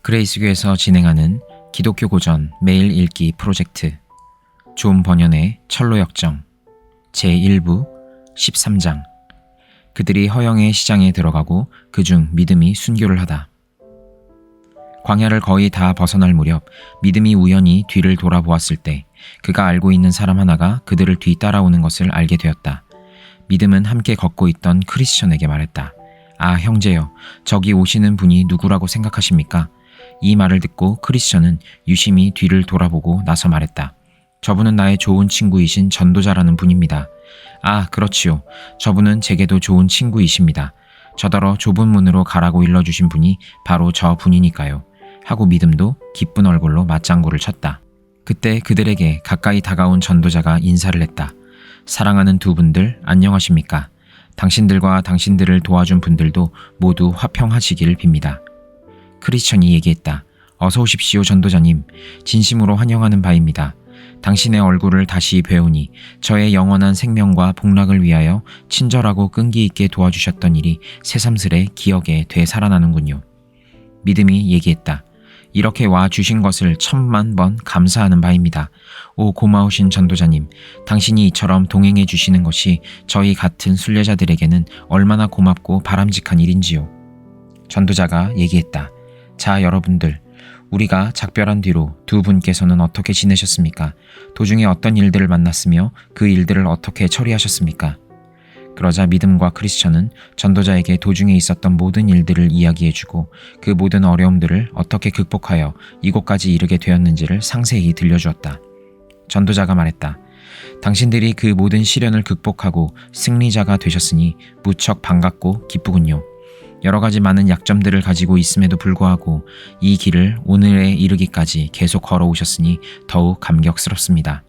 그레이스교에서 진행하는 기독교 고전 매일 읽기 프로젝트 존 버년의 철로역정 제1부 13장 그들이 허영의 시장에 들어가고 그중 믿음이 순교를 하다. 광야를 거의 다 벗어날 무렵 믿음이 우연히 뒤를 돌아보았을 때 그가 알고 있는 사람 하나가 그들을 뒤따라오는 것을 알게 되었다. 믿음은 함께 걷고 있던 크리스천에게 말했다. 아, 형제여, 저기 오시는 분이 누구라고 생각하십니까? 이 말을 듣고 크리스천은 유심히 뒤를 돌아보고 나서 말했다. 저분은 나의 좋은 친구이신 전도자라는 분입니다. 아, 그렇지요. 저분은 제게도 좋은 친구이십니다. 저더러 좁은 문으로 가라고 일러주신 분이 바로 저 분이니까요. 하고 믿음도 기쁜 얼굴로 맞장구를 쳤다. 그때 그들에게 가까이 다가온 전도자가 인사를 했다. 사랑하는 두 분들 안녕하십니까? 당신들과 당신들을 도와준 분들도 모두 화평하시길 빕니다. 크리스천이 얘기했다. 어서 오십시오, 전도자님. 진심으로 환영하는 바입니다. 당신의 얼굴을 다시 뵈오니 저의 영원한 생명과 복락을 위하여 친절하고 끈기 있게 도와주셨던 일이 새삼스레 기억에 되살아나는군요. 믿음이 얘기했다. 이렇게 와 주신 것을 천만 번 감사하는 바입니다. 오, 고마우신 전도자님, 당신이 이처럼 동행해 주시는 것이 저희 같은 순례자들에게는 얼마나 고맙고 바람직한 일인지요. 전도자가 얘기했다. 자, 여러분들, 우리가 작별한 뒤로 두 분께서는 어떻게 지내셨습니까? 도중에 어떤 일들을 만났으며 그 일들을 어떻게 처리하셨습니까? 그러자 믿음과 크리스천은 전도자에게 도중에 있었던 모든 일들을 이야기해주고 그 모든 어려움들을 어떻게 극복하여 이곳까지 이르게 되었는지를 상세히 들려주었다. 전도자가 말했다. 당신들이 그 모든 시련을 극복하고 승리자가 되셨으니 무척 반갑고 기쁘군요. 여러 가지 많은 약점들을 가지고 있음에도 불구하고 이 길을 오늘에 이르기까지 계속 걸어오셨으니 더욱 감격스럽습니다.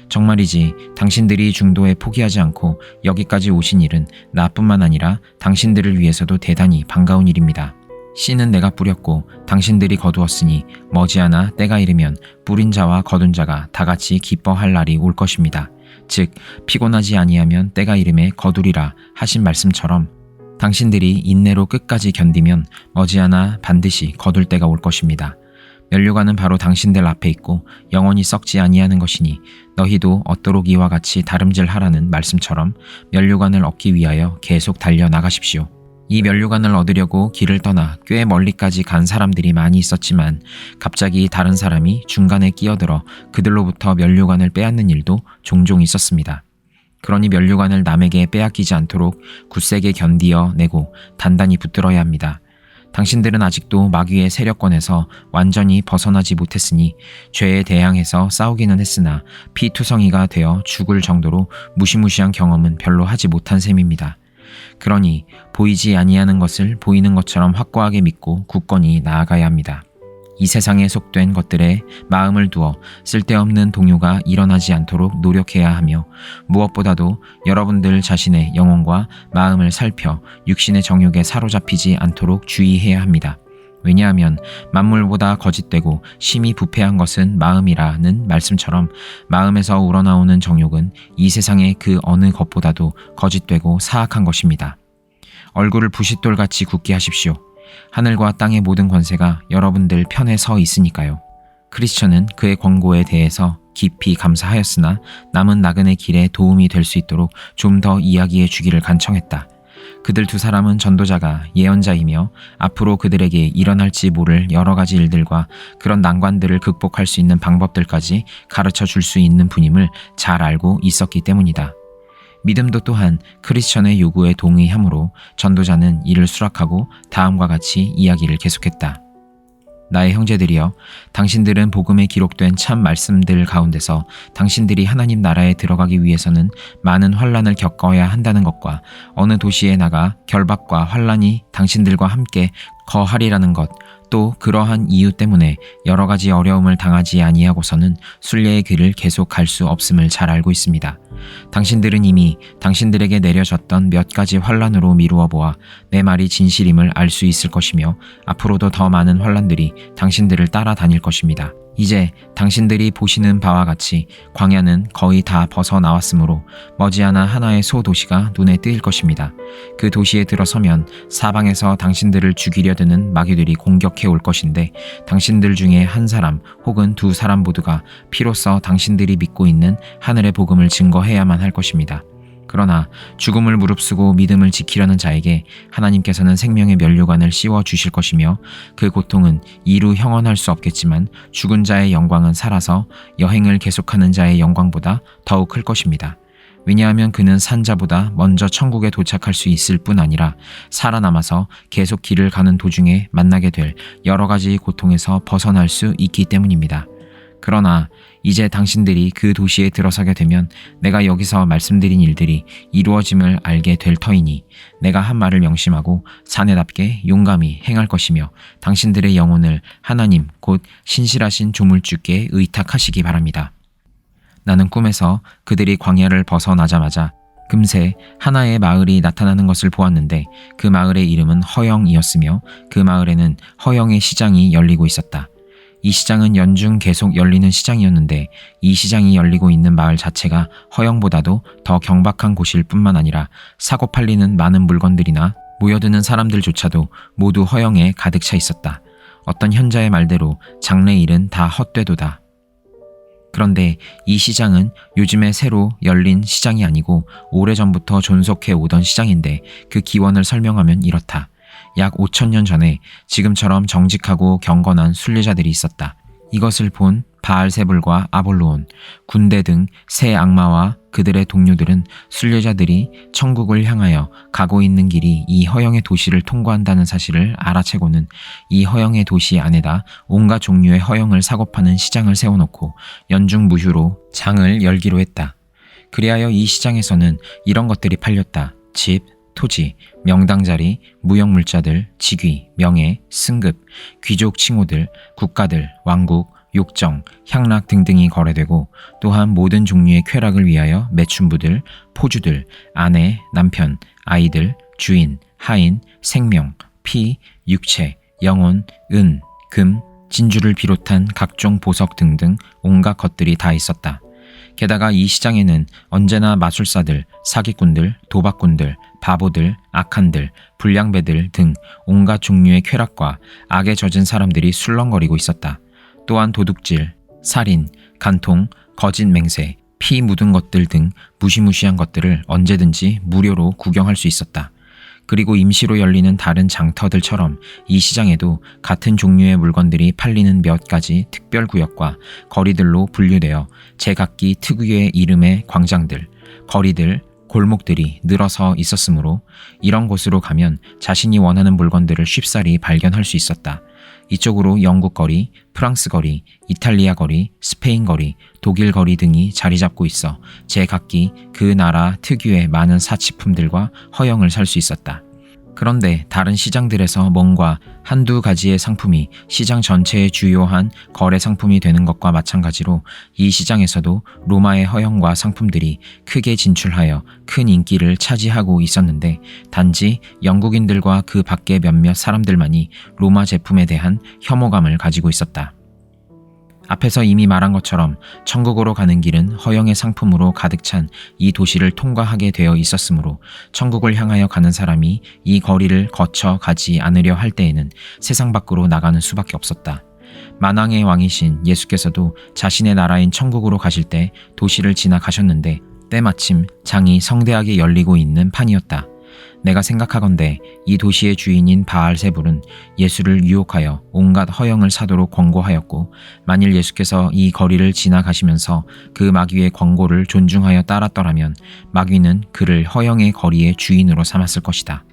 정말이지 당신들이 중도에 포기하지 않고 여기까지 오신 일은 나뿐만 아니라 당신들을 위해서도 대단히 반가운 일입니다. 씨는 내가 뿌렸고 당신들이 거두었으니 머지않아 때가 이르면 뿌린 자와 거둔 자가 다 같이 기뻐할 날이 올 것입니다. 즉 피곤하지 아니하면 때가 이름에 거두리라 하신 말씀처럼 당신들이 인내로 끝까지 견디면 머지않아 반드시 거둘 때가 올 것입니다. 면류관은 바로 당신들 앞에 있고 영원히 썩지 아니하는 것이니 너희도 얻도록 이와 같이 다름질하라는 말씀처럼 면류관을 얻기 위하여 계속 달려나가십시오. 이 면류관을 얻으려고 길을 떠나 꽤 멀리까지 간 사람들이 많이 있었지만 갑자기 다른 사람이 중간에 끼어들어 그들로부터 면류관을 빼앗는 일도 종종 있었습니다. 그러니 면류관을 남에게 빼앗기지 않도록 굳세게 견디어 내고 단단히 붙들어야 합니다. 당신들은 아직도 마귀의 세력권에서 완전히 벗어나지 못했으니 죄에 대항해서 싸우기는 했으나 피투성이가 되어 죽을 정도로 무시무시한 경험은 별로 하지 못한 셈입니다. 그러니 보이지 아니하는 것을 보이는 것처럼 확고하게 믿고 굳건히 나아가야 합니다. 이 세상에 속된 것들에 마음을 두어 쓸데없는 동요가 일어나지 않도록 노력해야 하며 무엇보다도 여러분들 자신의 영혼과 마음을 살펴 육신의 정욕에 사로잡히지 않도록 주의해야 합니다. 왜냐하면 만물보다 거짓되고 심히 부패한 것은 마음이라는 말씀처럼 마음에서 우러나오는 정욕은 이 세상의 그 어느 것보다도 거짓되고 사악한 것입니다. 얼굴을 부싯돌같이 굳게 하십시오. 하늘과 땅의 모든 권세가 여러분들 편에 서 있으니까요. 크리스천은 그의 권고에 대해서 깊이 감사하였으나 남은 나그네 길에 도움이 될 수 있도록 좀 더 이야기해 주기를 간청했다. 그들 두 사람은 전도자가 예언자이며 앞으로 그들에게 일어날지 모를 여러 가지 일들과 그런 난관들을 극복할 수 있는 방법들까지 가르쳐 줄 수 있는 분임을 잘 알고 있었기 때문이다. 믿음도 또한 크리스천의 요구에 동의하므로 전도자는 이를 수락하고 다음과 같이 이야기를 계속했다. 나의 형제들이여, 당신들은 복음에 기록된 참 말씀들 가운데서 당신들이 하나님 나라에 들어가기 위해서는 많은 환난을 겪어야 한다는 것과 어느 도시에 나가 결박과 환난이 당신들과 함께 거하리라는 것, 또 그러한 이유 때문에 여러 가지 어려움을 당하지 아니하고서는 순례의 길을 계속 갈 수 없음을 잘 알고 있습니다. 당신들은 이미 당신들에게 내려졌던 몇 가지 환난으로 미루어 보아 내 말이 진실임을 알 수 있을 것이며 앞으로도 더 많은 환난들이 당신들을 따라다닐 것입니다. 이제 당신들이 보시는 바와 같이 광야는 거의 다 벗어나왔으므로 머지않아 하나의 소도시가 눈에 띄일 것입니다. 그 도시에 들어서면 사방에서 당신들을 죽이려 드는 마귀들이 공격해 올 것인데 당신들 중에 한 사람 혹은 두 사람 모두가 피로써 당신들이 믿고 있는 하늘의 복음을 증거해야만 할 것입니다. 그러나 죽음을 무릅쓰고 믿음을 지키려는 자에게 하나님께서는 생명의 면류관을 씌워 주실 것이며 그 고통은 이루 형언할 수 없겠지만 죽은 자의 영광은 살아서 여행을 계속하는 자의 영광보다 더욱 클 것입니다. 왜냐하면 그는 산 자보다 먼저 천국에 도착할 수 있을 뿐 아니라 살아남아서 계속 길을 가는 도중에 만나게 될 여러 가지 고통에서 벗어날 수 있기 때문입니다. 그러나 이제 당신들이 그 도시에 들어서게 되면 내가 여기서 말씀드린 일들이 이루어짐을 알게 될 터이니 내가 한 말을 명심하고 사내답게 용감히 행할 것이며 당신들의 영혼을 하나님 곧 신실하신 조물주께 의탁하시기 바랍니다. 나는 꿈에서 그들이 광야를 벗어나자마자 금세 하나의 마을이 나타나는 것을 보았는데 그 마을의 이름은 허영이었으며 그 마을에는 허영의 시장이 열리고 있었다. 이 시장은 연중 계속 열리는 시장이었는데 이 시장이 열리고 있는 마을 자체가 허영보다도 더 경박한 곳일 뿐만 아니라 사고 팔리는 많은 물건들이나 모여드는 사람들조차도 모두 허영에 가득 차 있었다. 어떤 현자의 말대로 장래일은 다 헛되도다. 그런데 이 시장은 요즘에 새로 열린 시장이 아니고 오래전부터 존속해 오던 시장인데 그 기원을 설명하면 이렇다. 약 5,000년 전에 지금처럼 정직하고 경건한 순례자들이 있었다. 이것을 본 바알세불과 아볼로온, 군대 등 새 악마와 그들의 동료들은 순례자들이 천국을 향하여 가고 있는 길이 이 허영의 도시를 통과한다는 사실을 알아채고는 이 허영의 도시 안에다 온갖 종류의 허영을 사고 파는 시장을 세워놓고 연중무휴로 장을 열기로 했다. 그리하여 이 시장에서는 이런 것들이 팔렸다. 집, 토지, 명당자리, 무역물자들, 직위, 명예, 승급, 귀족 칭호들, 국가들, 왕국, 욕정, 향락 등등이 거래되고 또한 모든 종류의 쾌락을 위하여 매춘부들, 포주들, 아내, 남편, 아이들, 주인, 하인, 생명, 피, 육체, 영혼, 은, 금, 진주를 비롯한 각종 보석 등등 온갖 것들이 다 있었다. 게다가 이 시장에는 언제나 마술사들, 사기꾼들, 도박꾼들, 바보들, 악한들, 불량배들 등 온갖 종류의 쾌락과 악에 젖은 사람들이 술렁거리고 있었다. 또한 도둑질, 살인, 간통, 거짓 맹세, 피 묻은 것들 등 무시무시한 것들을 언제든지 무료로 구경할 수 있었다. 그리고 임시로 열리는 다른 장터들처럼 이 시장에도 같은 종류의 물건들이 팔리는 몇 가지 특별 구역과 거리들로 분류되어 제각기 특유의 이름의 광장들, 거리들, 골목들이 늘어서 있었으므로 이런 곳으로 가면 자신이 원하는 물건들을 쉽사리 발견할 수 있었다. 이쪽으로 영국 거리, 프랑스 거리, 이탈리아 거리, 스페인 거리, 독일 거리 등이 자리 잡고 있어 제각기 그 나라 특유의 많은 사치품들과 허영을 살 수 있었다. 그런데 다른 시장들에서 뭔가 한두 가지의 상품이 시장 전체의 주요한 거래 상품이 되는 것과 마찬가지로 이 시장에서도 로마의 허영과 상품들이 크게 진출하여 큰 인기를 차지하고 있었는데 단지 영국인들과 그 밖의 몇몇 사람들만이 로마 제품에 대한 혐오감을 가지고 있었다. 앞에서 이미 말한 것처럼 천국으로 가는 길은 허영의 상품으로 가득 찬 이 도시를 통과하게 되어 있었으므로 천국을 향하여 가는 사람이 이 거리를 거쳐 가지 않으려 할 때에는 세상 밖으로 나가는 수밖에 없었다. 만왕의 왕이신 예수께서도 자신의 나라인 천국으로 가실 때 도시를 지나가셨는데 때마침 장이 성대하게 열리고 있는 판이었다. 내가 생각하건대 이 도시의 주인인 바알세불은 예수를 유혹하여 온갖 허영을 사도록 권고하였고 만일 예수께서 이 거리를 지나가시면서 그 마귀의 권고를 존중하여 따랐더라면 마귀는 그를 허영의 거리의 주인으로 삼았을 것이다.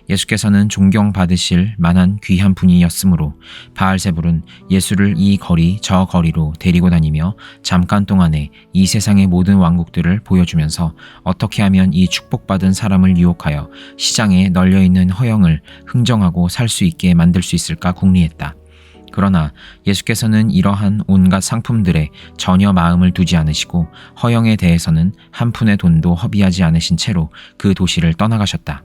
예수께서는 존경받으실 만한 귀한 분이었으므로 바알세불은 예수를 이 거리 저 거리로 데리고 다니며 잠깐 동안에 이 세상의 모든 왕국들을 보여주면서 어떻게 하면 이 축복받은 사람을 유혹하여 시장에 널려있는 허영을 흥정하고 살 수 있게 만들 수 있을까 궁리했다. 그러나 예수께서는 이러한 온갖 상품들에 전혀 마음을 두지 않으시고 허영에 대해서는 한 푼의 돈도 허비하지 않으신 채로 그 도시를 떠나가셨다.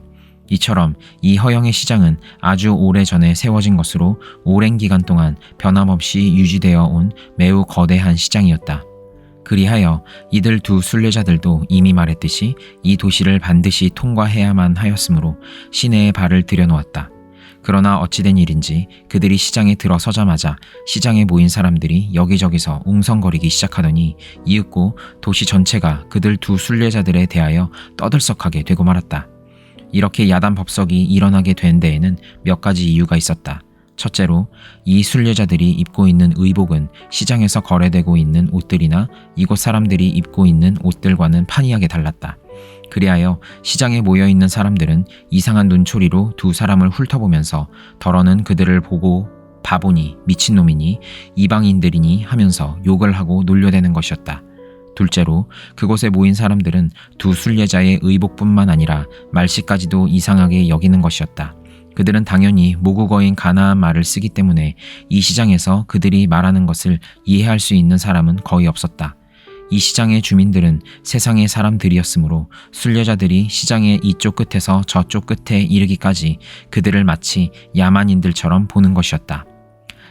이처럼 이 허영의 시장은 아주 오래전에 세워진 것으로 오랜 기간 동안 변함없이 유지되어 온 매우 거대한 시장이었다. 그리하여 이들 두 순례자들도 이미 말했듯이 이 도시를 반드시 통과해야만 하였으므로 시내에 발을 들여놓았다. 그러나 어찌된 일인지 그들이 시장에 들어서자마자 시장에 모인 사람들이 여기저기서 웅성거리기 시작하더니 이윽고 도시 전체가 그들 두 순례자들에 대하여 떠들썩하게 되고 말았다. 이렇게 야단 법석이 일어나게 된 데에는 몇 가지 이유가 있었다. 첫째로 이 순례자들이 입고 있는 의복은 시장에서 거래되고 있는 옷들이나 이곳 사람들이 입고 있는 옷들과는 판이하게 달랐다. 그리하여 시장에 모여있는 사람들은 이상한 눈초리로 두 사람을 훑어보면서 덜어는 그들을 보고 바보니 미친놈이니 이방인들이니 하면서 욕을 하고 놀려대는 것이었다. 둘째로 그곳에 모인 사람들은 두 순례자의 의복뿐만 아니라 말씨까지도 이상하게 여기는 것이었다. 그들은 당연히 모국어인 가나안 말을 쓰기 때문에 이 시장에서 그들이 말하는 것을 이해할 수 있는 사람은 거의 없었다. 이 시장의 주민들은 세상의 사람들이었으므로 순례자들이 시장의 이쪽 끝에서 저쪽 끝에 이르기까지 그들을 마치 야만인들처럼 보는 것이었다.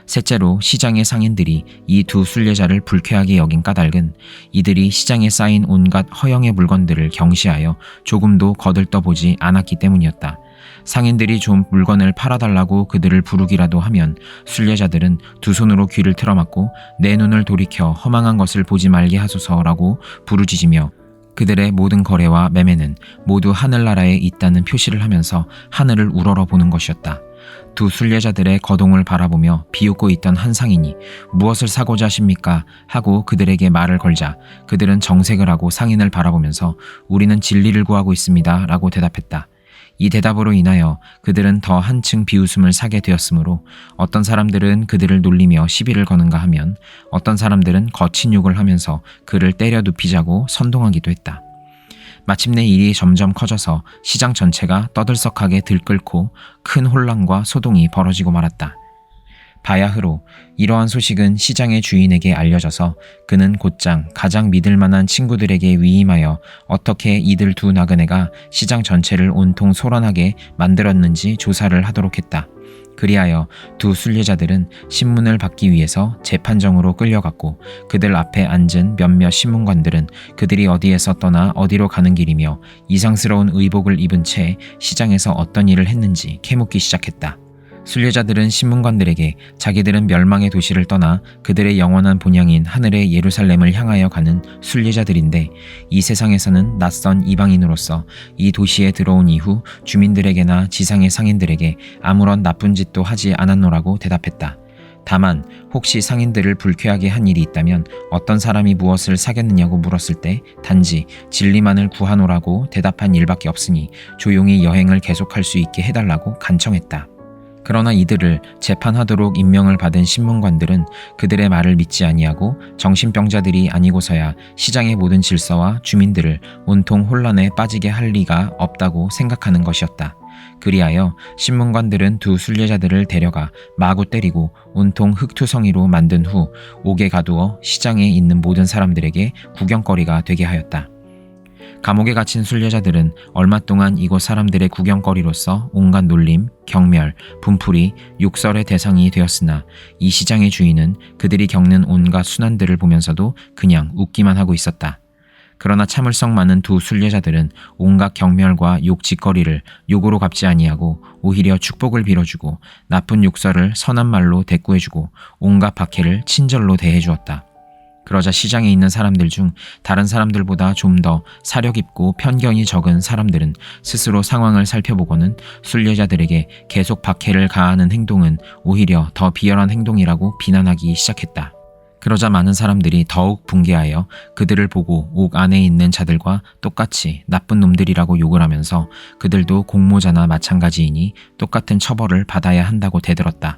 셋째로 시장의 상인들이 이 두 순례자를 불쾌하게 여긴 까닭은 이들이 시장에 쌓인 온갖 허영의 물건들을 경시하여 조금도 거들떠보지 않았기 때문이었다. 상인들이 좀 물건을 팔아달라고 그들을 부르기라도 하면 순례자들은 두 손으로 귀를 틀어막고 내 눈을 돌이켜 허망한 것을 보지 말게 하소서라고 부르짖으며 그들의 모든 거래와 매매는 모두 하늘나라에 있다는 표시를 하면서 하늘을 우러러 보는 것이었다. 두 순례자들의 거동을 바라보며 비웃고 있던 한 상인이 무엇을 사고자 하십니까? 하고 그들에게 말을 걸자 그들은 정색을 하고 상인을 바라보면서 우리는 진리를 구하고 있습니다 라고 대답했다. 이 대답으로 인하여 그들은 더 한층 비웃음을 사게 되었으므로 어떤 사람들은 그들을 놀리며 시비를 거는가 하면 어떤 사람들은 거친 욕을 하면서 그를 때려 눕히자고 선동하기도 했다. 마침내 일이 점점 커져서 시장 전체가 떠들썩하게 들끓고 큰 혼란과 소동이 벌어지고 말았다. 바야흐로 이러한 소식은 시장의 주인에게 알려져서 그는 곧장 가장 믿을 만한 친구들에게 위임하여 어떻게 이들 두 나그네가 시장 전체를 온통 소란하게 만들었는지 조사를 하도록 했다. 그리하여 두 순례자들은 신문을 받기 위해서 재판정으로 끌려갔고 그들 앞에 앉은 몇몇 신문관들은 그들이 어디에서 떠나 어디로 가는 길이며 이상스러운 의복을 입은 채 시장에서 어떤 일을 했는지 캐묻기 시작했다. 순례자들은 신문관들에게 자기들은 멸망의 도시를 떠나 그들의 영원한 본향인 하늘의 예루살렘을 향하여 가는 순례자들인데 이 세상에서는 낯선 이방인으로서 이 도시에 들어온 이후 주민들에게나 지상의 상인들에게 아무런 나쁜 짓도 하지 않았노라고 대답했다. 다만 혹시 상인들을 불쾌하게 한 일이 있다면 어떤 사람이 무엇을 사겠느냐고 물었을 때 단지 진리만을 구하노라고 대답한 일밖에 없으니 조용히 여행을 계속할 수 있게 해달라고 간청했다. 그러나 이들을 재판하도록 임명을 받은 신문관들은 그들의 말을 믿지 아니하고 정신병자들이 아니고서야 시장의 모든 질서와 주민들을 온통 혼란에 빠지게 할 리가 없다고 생각하는 것이었다. 그리하여 신문관들은 두 순례자들을 데려가 마구 때리고 온통 흙투성이로 만든 후 옥에 가두어 시장에 있는 모든 사람들에게 구경거리가 되게 하였다. 감옥에 갇힌 순례자들은 얼마 동안 이곳 사람들의 구경거리로서 온갖 놀림, 경멸, 분풀이, 욕설의 대상이 되었으나 이 시장의 주인은 그들이 겪는 온갖 순환들을 보면서도 그냥 웃기만 하고 있었다. 그러나 참을성 많은 두 순례자들은 온갖 경멸과 욕짓거리를 욕으로 갚지 아니하고 오히려 축복을 빌어주고 나쁜 욕설을 선한 말로 대꾸해주고 온갖 박해를 친절로 대해주었다. 그러자 시장에 있는 사람들 중 다른 사람들보다 좀 더 사려 깊고 편견이 적은 사람들은 스스로 상황을 살펴보고는 순례자들에게 계속 박해를 가하는 행동은 오히려 더 비열한 행동이라고 비난하기 시작했다. 그러자 많은 사람들이 더욱 붕괴하여 그들을 보고 옥 안에 있는 자들과 똑같이 나쁜 놈들이라고 욕을 하면서 그들도 공모자나 마찬가지이니 똑같은 처벌을 받아야 한다고 대들었다.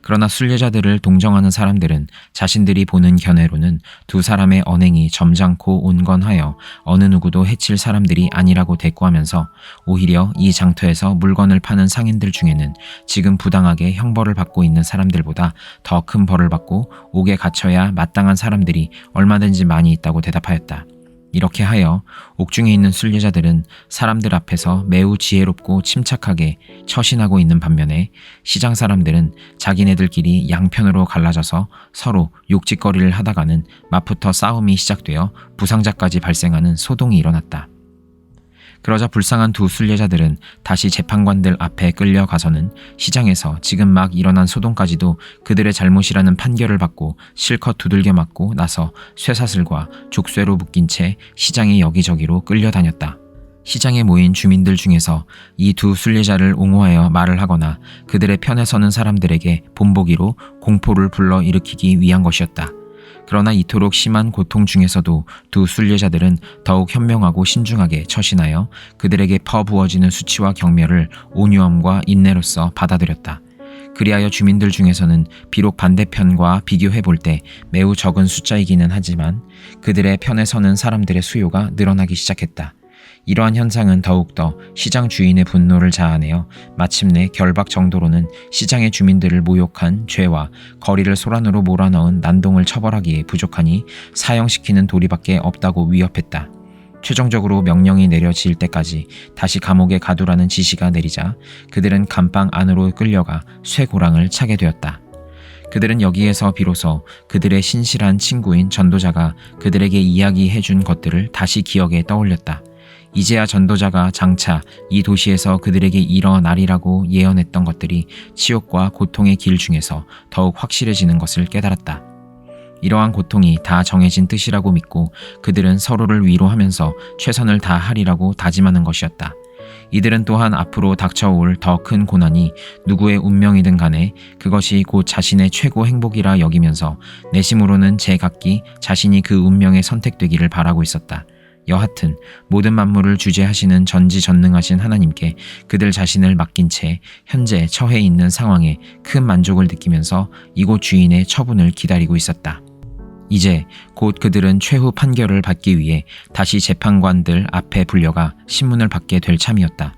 그러나 순례자들을 동정하는 사람들은 자신들이 보는 견해로는 두 사람의 언행이 점잖고 온건하여 어느 누구도 해칠 사람들이 아니라고 대꾸하면서 오히려 이 장터에서 물건을 파는 상인들 중에는 지금 부당하게 형벌을 받고 있는 사람들보다 더 큰 벌을 받고 옥에 갇혀야 마땅한 사람들이 얼마든지 많이 있다고 대답하였다. 이렇게 하여 옥중에 있는 순례자들은 사람들 앞에서 매우 지혜롭고 침착하게 처신하고 있는 반면에 시장 사람들은 자기네들끼리 양편으로 갈라져서 서로 욕짓거리를 하다가는 맞붙어 싸움이 시작되어 부상자까지 발생하는 소동이 일어났다. 그러자 불쌍한 두 순례자들은 다시 재판관들 앞에 끌려가서는 시장에서 지금 막 일어난 소동까지도 그들의 잘못이라는 판결을 받고 실컷 두들겨 맞고 나서 쇠사슬과 족쇄로 묶인 채 시장의 여기저기로 끌려다녔다. 시장에 모인 주민들 중에서 이 두 순례자를 옹호하여 말을 하거나 그들의 편에 서는 사람들에게 본보기로 공포를 불러일으키기 위한 것이었다. 그러나 이토록 심한 고통 중에서도 두 순례자들은 더욱 현명하고 신중하게 처신하여 그들에게 퍼부어지는 수치와 경멸을 온유함과 인내로써 받아들였다. 그리하여 주민들 중에서는 비록 반대편과 비교해 볼 때 매우 적은 숫자이기는 하지만 그들의 편에 서는 사람들의 수요가 늘어나기 시작했다. 이러한 현상은 더욱더 시장 주인의 분노를 자아내어 마침내 결박 정도로는 시장의 주민들을 모욕한 죄와 거리를 소란으로 몰아넣은 난동을 처벌하기에 부족하니 사형시키는 도리밖에 없다고 위협했다. 최종적으로 명령이 내려질 때까지 다시 감옥에 가두라는 지시가 내리자 그들은 감방 안으로 끌려가 쇠고랑을 차게 되었다. 그들은 여기에서 비로소 그들의 신실한 친구인 전도자가 그들에게 이야기해준 것들을 다시 기억에 떠올렸다. 이제야 전도자가 장차 이 도시에서 그들에게 일어나리라고 예언했던 것들이 치욕과 고통의 길 중에서 더욱 확실해지는 것을 깨달았다. 이러한 고통이 다 정해진 뜻이라고 믿고 그들은 서로를 위로하면서 최선을 다하리라고 다짐하는 것이었다. 이들은 또한 앞으로 닥쳐올 더 큰 고난이 누구의 운명이든 간에 그것이 곧 자신의 최고 행복이라 여기면서 내심으로는 제각기 자신이 그 운명에 선택되기를 바라고 있었다. 여하튼 모든 만물을 주재하시는 전지전능하신 하나님께 그들 자신을 맡긴 채 현재 처해 있는 상황에 큰 만족을 느끼면서 이곳 주인의 처분을 기다리고 있었다. 이제 곧 그들은 최후 판결을 받기 위해 다시 재판관들 앞에 불려가 신문을 받게 될 참이었다.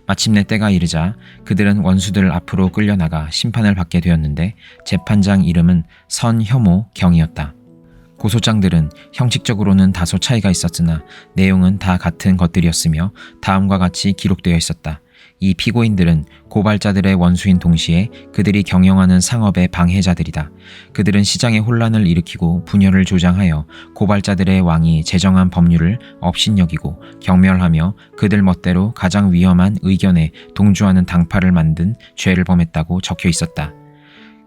마침내 때가 이르자 그들은 원수들 앞으로 끌려나가 심판을 받게 되었는데 재판장 이름은 선혐오 경이었다. 고소장들은 형식적으로는 다소 차이가 있었으나 내용은 다 같은 것들이었으며 다음과 같이 기록되어 있었다. 이 피고인들은 고발자들의 원수인 동시에 그들이 경영하는 상업의 방해자들이다. 그들은 시장에 혼란을 일으키고 분열을 조장하여 고발자들의 왕이 제정한 법률을 업신여기고 경멸하며 그들 멋대로 가장 위험한 의견에 동조하는 당파를 만든 죄를 범했다고 적혀 있었다.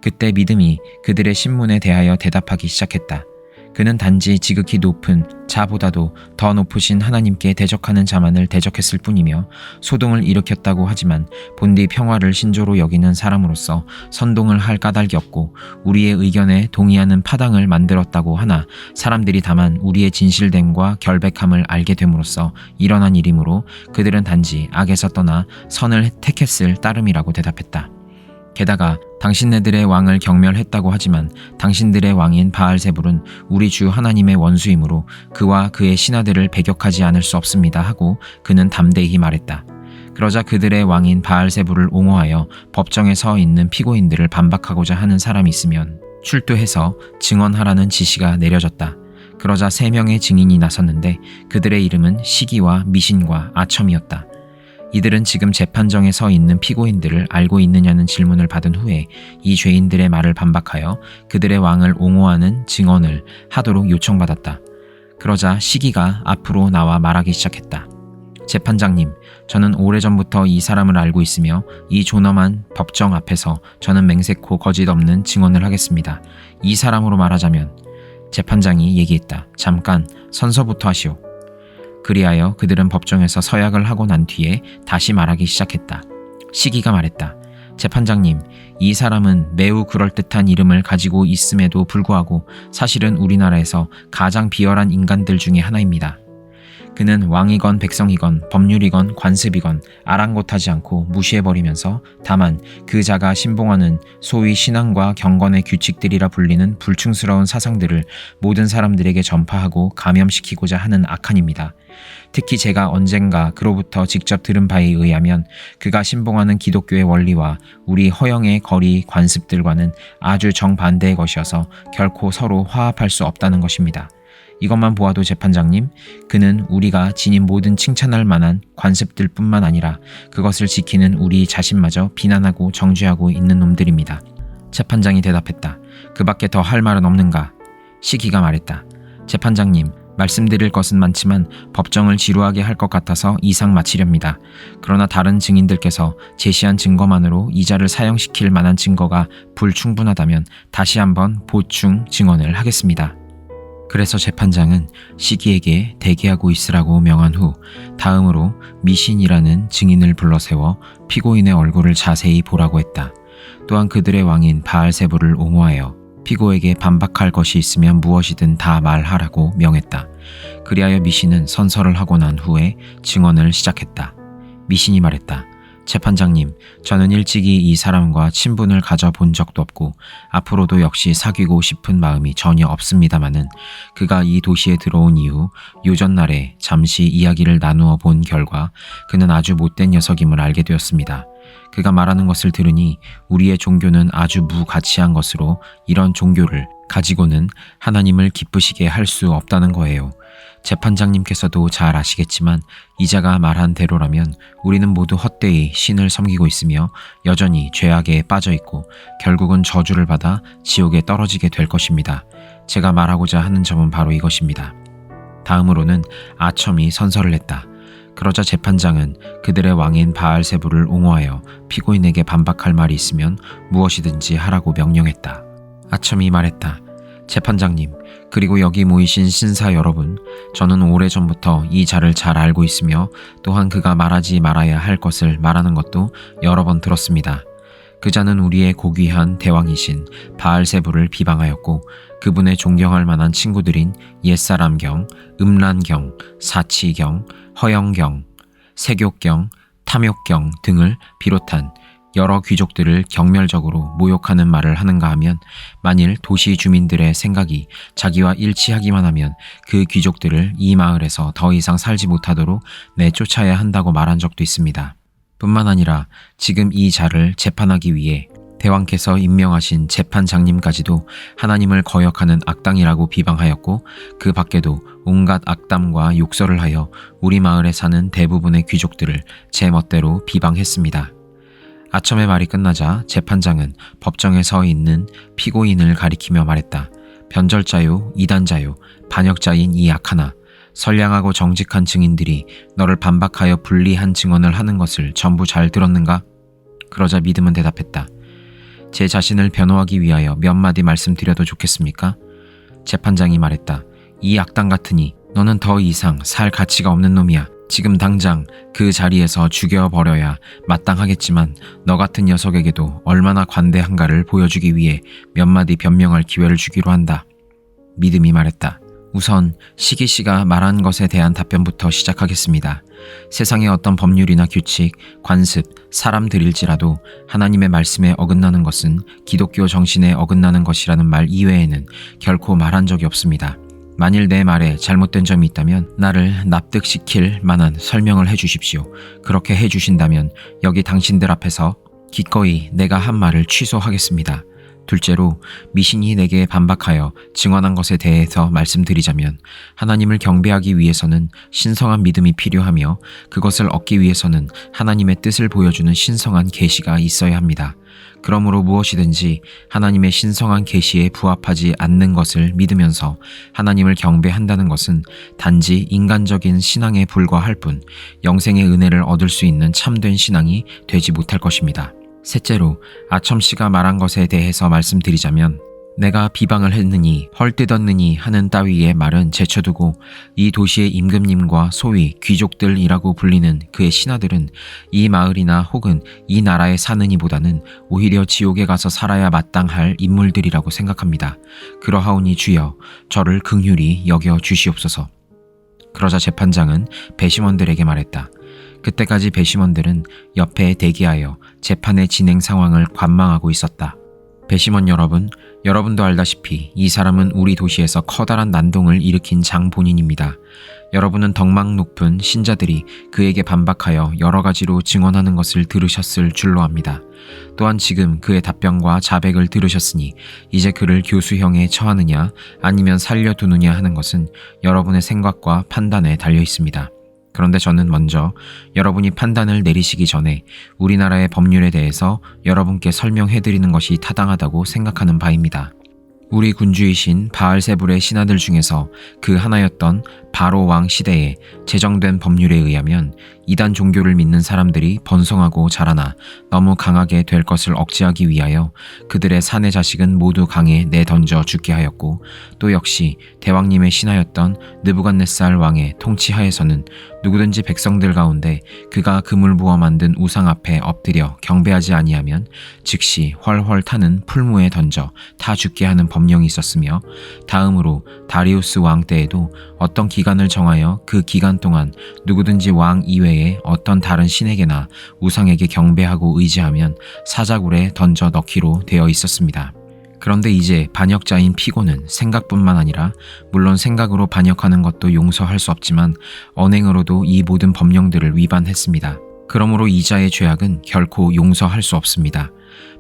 그때 믿음이 그들의 신문에 대하여 대답하기 시작했다. 그는 단지 지극히 높은 자보다도 더 높으신 하나님께 대적하는 자만을 대적했을 뿐이며 소동을 일으켰다고 하지만 본디 평화를 신조로 여기는 사람으로서 선동을 할 까닭이 없고 우리의 의견에 동의하는 파당을 만들었다고 하나 사람들이 다만 우리의 진실됨과 결백함을 알게 됨으로써 일어난 일이므로 그들은 단지 악에서 떠나 선을 택했을 따름이라고 대답했다. 게다가 당신네들의 왕을 경멸했다고 하지만 당신들의 왕인 바알세불은 우리 주 하나님의 원수이므로 그와 그의 신하들을 배격하지 않을 수 없습니다 하고 그는 담대히 말했다. 그러자 그들의 왕인 바알세불을 옹호하여 법정에 서 있는 피고인들을 반박하고자 하는 사람이 있으면 출두해서 증언하라는 지시가 내려졌다. 그러자 3명의 증인이 나섰는데 그들의 이름은 시기와 미신과 아첨이었다. 이들은 지금 재판정에 서 있는 피고인들을 알고 있느냐는 질문을 받은 후에 이 죄인들의 말을 반박하여 그들의 왕을 옹호하는 증언을 하도록 요청받았다. 그러자 시기가 앞으로 나와 말하기 시작했다. 재판장님, 저는 오래전부터 이 사람을 알고 있으며 이 존엄한 법정 앞에서 저는 맹세코 거짓 없는 증언을 하겠습니다. 이 사람으로 말하자면 재판장이 얘기했다. 잠깐 선서부터 하시오. 그리하여 그들은 법정에서 서약을 하고 난 뒤에 다시 말하기 시작했다. 시기가 말했다. 재판장님, 이 사람은 매우 그럴듯한 이름을 가지고 있음에도 불구하고 사실은 우리나라에서 가장 비열한 인간들 중에 하나입니다. 그는 왕이건 백성이건 법률이건 관습이건 아랑곳하지 않고 무시해버리면서 다만 그 자가 신봉하는 소위 신앙과 경건의 규칙들이라 불리는 불충스러운 사상들을 모든 사람들에게 전파하고 감염시키고자 하는 악한입니다. 특히 제가 언젠가 그로부터 직접 들은 바에 의하면 그가 신봉하는 기독교의 원리와 우리 허영의 거리 관습들과는 아주 정반대의 것이어서 결코 서로 화합할 수 없다는 것입니다. 이것만 보아도 재판장님, 그는 우리가 지닌 모든 칭찬할 만한 관습들 뿐만 아니라 그것을 지키는 우리 자신마저 비난하고 정죄하고 있는 놈들입니다. 재판장이 대답했다. 그 밖에 더 할 말은 없는가? 시기가 말했다. 재판장님, 말씀드릴 것은 많지만 법정을 지루하게 할 것 같아서 이상 마치렵니다. 그러나 다른 증인들께서 제시한 증거만으로 이자를 사형시킬 만한 증거가 불충분하다면 다시 한번 보충 증언을 하겠습니다. 그래서 재판장은 시기에게 대기하고 있으라고 명한 후 다음으로 미신이라는 증인을 불러 세워 피고인의 얼굴을 자세히 보라고 했다. 또한 그들의 왕인 바알세불을 옹호하여 피고에게 반박할 것이 있으면 무엇이든 다 말하라고 명했다. 그리하여 미신은 선서를 하고 난 후에 증언을 시작했다. 미신이 말했다. 재판장님, 저는 일찍이 이 사람과 친분을 가져본 적도 없고 앞으로도 역시 사귀고 싶은 마음이 전혀 없습니다마는 그가 이 도시에 들어온 이후 요전날에 잠시 이야기를 나누어 본 결과 그는 아주 못된 녀석임을 알게 되었습니다. 그가 말하는 것을 들으니 우리의 종교는 아주 무가치한 것으로 이런 종교를 가지고는 하나님을 기쁘시게 할 수 없다는 거예요. 재판장님께서도 잘 아시겠지만 이자가 말한 대로라면 우리는 모두 헛되이 신을 섬기고 있으며 여전히 죄악에 빠져 있고 결국은 저주를 받아 지옥에 떨어지게 될 것입니다. 제가 말하고자 하는 점은 바로 이것입니다. 다음으로는 아첨이 선서를 했다. 그러자 재판장은 그들의 왕인 바알세불을 옹호하여 피고인에게 반박할 말이 있으면 무엇이든지 하라고 명령했다. 아첨이 말했다. 재판장님, 그리고 여기 모이신 신사 여러분, 저는 오래전부터 이 자를 잘 알고 있으며 또한 그가 말하지 말아야 할 것을 말하는 것도 여러 번 들었습니다. 그 자는 우리의 고귀한 대왕이신 바알세불을 비방하였고 그분의 존경할 만한 친구들인 옛사람경, 음란경, 사치경, 허영경, 세교경, 탐욕경 등을 비롯한 여러 귀족들을 경멸적으로 모욕하는 말을 하는가 하면 만일 도시 주민들의 생각이 자기와 일치하기만 하면 그 귀족들을 이 마을에서 더 이상 살지 못하도록 내쫓아야 한다고 말한 적도 있습니다. 뿐만 아니라 지금 이 자를 재판하기 위해 대왕께서 임명하신 재판장님까지도 하나님을 거역하는 악당이라고 비방하였고 그 밖에도 온갖 악담과 욕설을 하여 우리 마을에 사는 대부분의 귀족들을 제멋대로 비방했습니다. 아첨의 말이 끝나자 재판장은 법정에 서 있는 피고인을 가리키며 말했다. 변절자요, 이단자요, 반역자인 이 악하나, 선량하고 정직한 증인들이 너를 반박하여 불리한 증언을 하는 것을 전부 잘 들었는가? 그러자 믿음은 대답했다. 제 자신을 변호하기 위하여 몇 마디 말씀드려도 좋겠습니까? 재판장이 말했다. 이 악당 같으니 너는 더 이상 살 가치가 없는 놈이야. 지금 당장 그 자리에서 죽여버려야 마땅하겠지만 너 같은 녀석에게도 얼마나 관대한가를 보여주기 위해 몇 마디 변명할 기회를 주기로 한다. 믿음이 말했다. 우선 시기 씨가 말한 것에 대한 답변부터 시작하겠습니다. 세상의 어떤 법률이나 규칙, 관습, 사람들일지라도 하나님의 말씀에 어긋나는 것은 기독교 정신에 어긋나는 것이라는 말 이외에는 결코 말한 적이 없습니다. 만일 내 말에 잘못된 점이 있다면 나를 납득시킬 만한 설명을 해주십시오. 그렇게 해주신다면 여기 당신들 앞에서 기꺼이 내가 한 말을 취소하겠습니다. 둘째로 미신이 내게 반박하여 증언한 것에 대해서 말씀드리자면 하나님을 경배하기 위해서는 신성한 믿음이 필요하며 그것을 얻기 위해서는 하나님의 뜻을 보여주는 신성한 계시가 있어야 합니다. 그러므로 무엇이든지 하나님의 신성한 계시에 부합하지 않는 것을 믿으면서 하나님을 경배한다는 것은 단지 인간적인 신앙에 불과할 뿐 영생의 은혜를 얻을 수 있는 참된 신앙이 되지 못할 것입니다. 셋째로 아첨 씨가 말한 것에 대해서 말씀드리자면 내가 비방을 했느니 헐뜯었느니 하는 따위의 말은 제쳐두고 이 도시의 임금님과 소위 귀족들이라고 불리는 그의 신하들은 이 마을이나 혹은 이 나라에 사느니보다는 오히려 지옥에 가서 살아야 마땅할 인물들이라고 생각합니다. 그러하오니 주여 저를 긍휼히 여겨 주시옵소서. 그러자 재판장은 배심원들에게 말했다. 그때까지 배심원들은 옆에 대기하여 재판의 진행 상황을 관망하고 있었다. 배심원 여러분, 여러분도 알다시피 이 사람은 우리 도시에서 커다란 난동을 일으킨 장본인입니다. 여러분은 덕망 높은 신자들이 그에게 반박하여 여러 가지로 증언하는 것을 들으셨을 줄로 압니다. 또한 지금 그의 답변과 자백을 들으셨으니 이제 그를 교수형에 처하느냐 아니면 살려두느냐 하는 것은 여러분의 생각과 판단에 달려 있습니다. 그런데 저는 먼저 여러분이 판단을 내리시기 전에 우리나라의 법률에 대해서 여러분께 설명해드리는 것이 타당하다고 생각하는 바입니다. 우리 군주이신 바알세불의 신하들 중에서 그 하나였던 바로 왕 시대에 제정된 법률에 의하면 이단 종교를 믿는 사람들이 번성하고 자라나 너무 강하게 될 것을 억제하기 위하여 그들의 사내 자식은 모두 강에 내던져 죽게 하였고, 또 역시 대왕님의 신하였던 느부갓네살 왕의 통치하에서는 누구든지 백성들 가운데 그가 금을 부어 만든 우상 앞에 엎드려 경배하지 아니하면 즉시 훨훨 타는 풀무에 던져 타 죽게 하는 법령이 있었으며, 다음으로 다리우스 왕 때에도 어떤 기간을 정하여 그 기간 동안 누구든지 왕 이외에 어떤 다른 신에게나 우상에게 경배하고 의지하면 사자굴에 던져 넣기로 되어 있었습니다. 그런데 이제 반역자인 피고는 생각뿐만 아니라 물론 생각으로 반역하는 것도 용서할 수 없지만 언행으로도 이 모든 법령들을 위반했습니다. 그러므로 이자의 죄악은 결코 용서할 수 없습니다.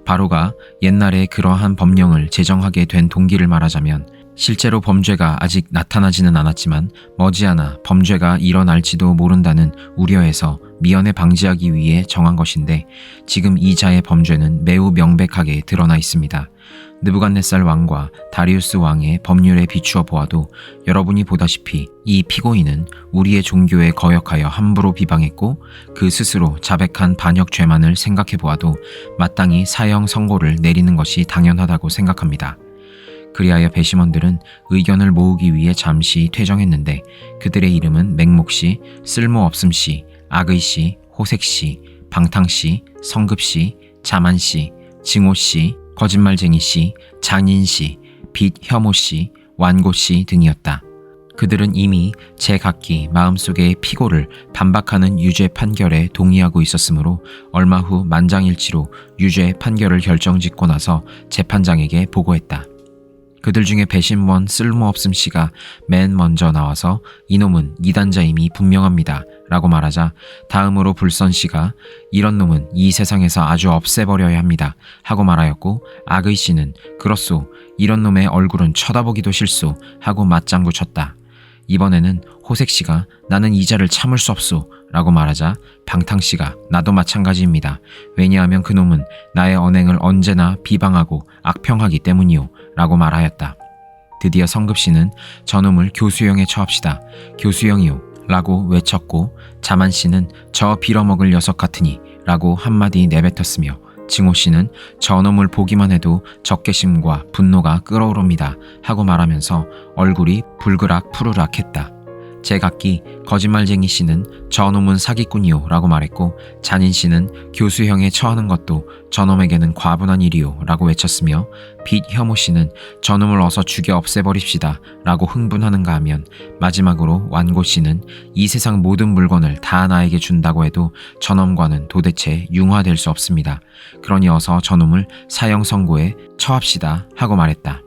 바로가 옛날에 그러한 법령을 제정하게 된 동기를 말하자면 실제로 범죄가 아직 나타나지는 않았지만 머지않아 범죄가 일어날지도 모른다는 우려에서 미연에 방지하기 위해 정한 것인데, 지금 이자의 범죄는 매우 명백하게 드러나 있습니다. 느부갓네살 왕과 다리우스 왕의 법률에 비추어 보아도 여러분이 보다시피 이 피고인은 우리의 종교에 거역하여 함부로 비방했고, 그 스스로 자백한 반역 죄만을 생각해 보아도 마땅히 사형 선고를 내리는 것이 당연하다고 생각합니다. 그리하여 배심원들은 의견을 모으기 위해 잠시 퇴정했는데, 그들의 이름은 맹목씨, 쓸모없음씨, 악의씨, 호색씨, 방탕씨, 성급씨, 자만씨, 증오씨, 거짓말쟁이씨, 장인씨, 빚 혐오씨, 완고씨 등이었다. 그들은 이미 제각기 마음속에 피고를 반박하는 유죄 판결에 동의하고 있었으므로 얼마 후 만장일치로 유죄 판결을 결정짓고 나서 재판장에게 보고했다. 그들 중에 배심원 쓸모없음 씨가 맨 먼저 나와서 이놈은 이단자임이 분명합니다 라고 말하자, 다음으로 불선 씨가 이런 놈은 이 세상에서 아주 없애버려야 합니다 하고 말하였고, 악의 씨는 그렇소, 이런 놈의 얼굴은 쳐다보기도 싫소 하고 맞장구 쳤다. 이번에는 호색 씨가 나는 이자를 참을 수 없소 라고 말하자, 방탕 씨가 나도 마찬가지입니다. 왜냐하면 그놈은 나의 언행을 언제나 비방하고 악평하기 때문이요 라고 말하였다. 드디어 성급 씨는 저놈을 교수형에 처합시다. 교수형이요 라고 외쳤고, 자만 씨는 저 빌어먹을 녀석 같으니 라고 한마디 내뱉었으며, 증오 씨는 저놈을 보기만 해도 적개심과 분노가 끓어오릅니다 하고 말하면서 얼굴이 불그락 푸르락 했다. 제각기 거짓말쟁이 씨는 저놈은 사기꾼이요 라고 말했고, 잔인 씨는 교수형에 처하는 것도 저놈에게는 과분한 일이요 라고 외쳤으며, 빚 혐오 씨는 저놈을 어서 죽여 없애버립시다 라고 흥분하는가 하면, 마지막으로 완고 씨는 이 세상 모든 물건을 다 나에게 준다고 해도 저놈과는 도대체 융화될 수 없습니다. 그러니 어서 저놈을 사형 선고에 처합시다 하고 말했다.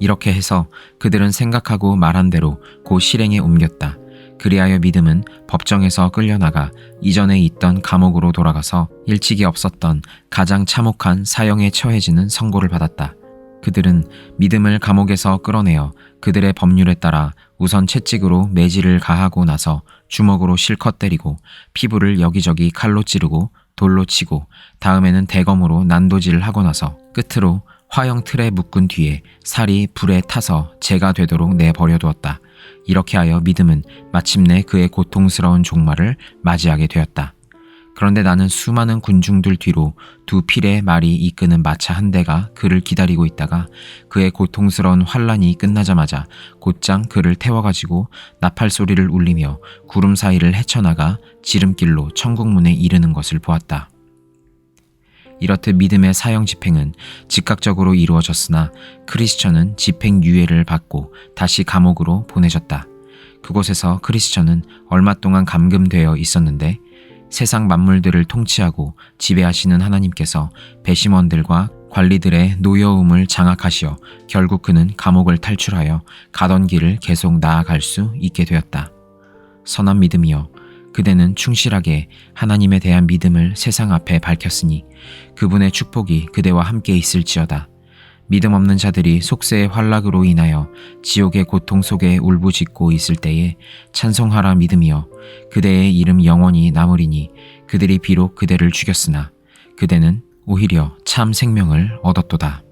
이렇게 해서 그들은 생각하고 말한 대로 곧 실행에 옮겼다. 그리하여 믿음은 법정에서 끌려나가 이전에 있던 감옥으로 돌아가서 일찍이 없었던 가장 참혹한 사형에 처해지는 선고를 받았다. 그들은 믿음을 감옥에서 끌어내어 그들의 법률에 따라 우선 채찍으로 매질을 가하고 나서 주먹으로 실컷 때리고, 피부를 여기저기 칼로 찌르고 돌로 치고, 다음에는 대검으로 난도질을 하고 나서 끝으로 화형 틀에 묶은 뒤에 살이 불에 타서 재가 되도록 내버려두었다. 이렇게 하여 믿음은 마침내 그의 고통스러운 종말을 맞이하게 되었다. 그런데 나는 수많은 군중들 뒤로 두 필의 말이 이끄는 마차 한 대가 그를 기다리고 있다가 그의 고통스러운 환란이 끝나자마자 곧장 그를 태워가지고 나팔 소리를 울리며 구름 사이를 헤쳐나가 지름길로 천국문에 이르는 것을 보았다. 이렇듯 믿음의 사형 집행은 즉각적으로 이루어졌으나 크리스천은 집행 유예를 받고 다시 감옥으로 보내졌다. 그곳에서 크리스천은 얼마 동안 감금되어 있었는데, 세상 만물들을 통치하고 지배하시는 하나님께서 배심원들과 관리들의 노여움을 장악하시어 결국 그는 감옥을 탈출하여 가던 길을 계속 나아갈 수 있게 되었다. 선한 믿음이여 그대는 충실하게 하나님에 대한 믿음을 세상 앞에 밝혔으니 그분의 축복이 그대와 함께 있을지어다. 믿음 없는 자들이 속세의 환락으로 인하여 지옥의 고통 속에 울부짖고 있을 때에 찬송하라 믿음이여 그대의 이름 영원히 남으리니 그들이 비록 그대를 죽였으나 그대는 오히려 참 생명을 얻었도다.